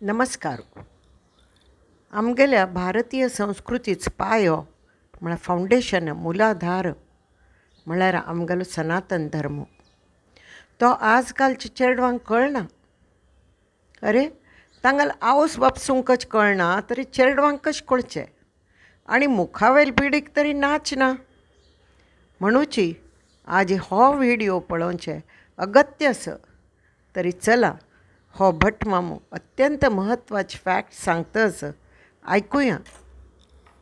नमस्कार. आमगेल्या भारतीय संस्कृतीचो पायो म्हळ्यार फावंडेशन मुलाधार म्हळ्यार आमगेलो सनातन धर्म. तो आजकालच्या चेडवांक कळना. अरे तांगेलो आवस बापसूंकच कळना तरी चेडवांक कशें कळचें आनी मुखावेल पिडीक तरी नाच ना. म्हणूची आज हो व्हिडिओ पळोवचें अगत्य आसा. तरी चला हो भट मामू अत्यंत महत्वाचे फॅक्ट सांगतस, ऐकूया.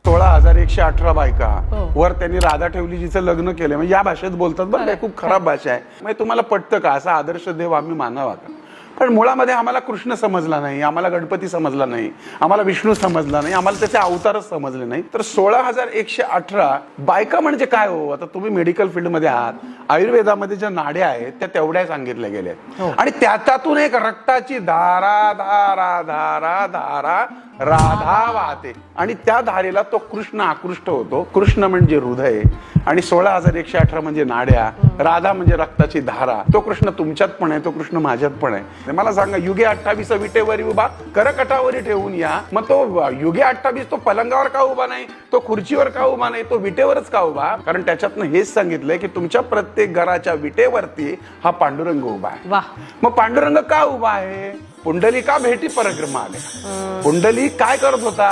16,118 बायका वर त्यांनी राधा ठेवली जिचं लग्न केलं. म्हणजे या भाषेत बोलतात बरं, खूप खराब भाषा आहे. म्हणजे तुम्हाला पटतं का असा आदर्श देव आम्ही मानावा का? पण मुळामध्ये आम्हाला कृष्ण समजला नाही, आम्हाला गणपती समजला नाही, आम्हाला विष्णू समजला नाही, आम्हाला त्याचे अवतारच समजले नाही. तर 16,118 बायका म्हणजे काय हो? आता तुम्ही मेडिकल फील्डमध्ये आहात, आयुर्वेदामध्ये ज्या नाड्या आहेत त्या तेवढ्या सांगितल्या गेल्या आणि त्यातून एक रक्ताची धारा धारा धारा धारा राधा वाहते आणि त्या धारेला तो कृष्ण आकृष्ट होतो. कृष्ण म्हणजे हृदय आणि 16,118 म्हणजे नाड्या, राधा म्हणजे रक्ताची धारा. तो कृष्ण तुमच्यात पण आहे, तो कृष्ण माझ्यात पण आहे. मला सांगा, युगे 28 विटेवरी उभा करकटावरी ठेवून या. मग तो युगे 28 तो पलंगावर का उभा नाही, तो खुर्चीवर का उभा नाही, तो विटेवरच का उभा? कारण त्याच्यातनं हेच सांगितलंय की तुमच्या प्रत्येक घराच्या विटेवरती हा पांडुरंग उभा आहे. मग पांडुरंग का उभा आहे? पुंडली का भेटी परिक्रमा आले. पुंडली काय करत होता?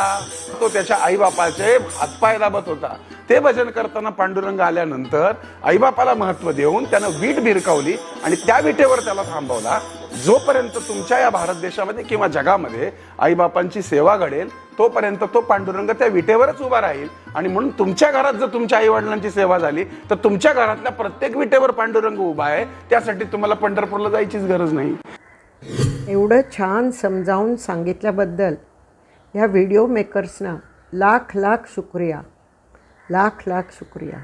तो त्याच्या आईबापाचे हातपाय दाबत होता. ते भजन करताना पांडुरंग आल्यानंतर आईबापाला महत्व देऊन त्यानं वीट भिरकावली आणि त्या विटेवर त्याला थांबवला. जोपर्यंत तुमच्या या भारत देशामध्ये किंवा जगामध्ये आईबापांची सेवा घडेल तोपर्यंत तो पांडुरंग त्या विटेवरच उभा राहील. आणि म्हणून तुमच्या घरात जर तुमच्या आई वडिलांची सेवा झाली तर तुमच्या घरातल्या प्रत्येक विटेवर पांडुरंग उभा आहे. त्यासाठी तुम्हाला पंढरपूरला जायचीच गरज नाही. एवढं छान समजावून सांगितल्याबद्दल ह्या व्हिडिओ मेकर्सना लाख लाख शुक्रिया. लाख लाख शुक्रिया.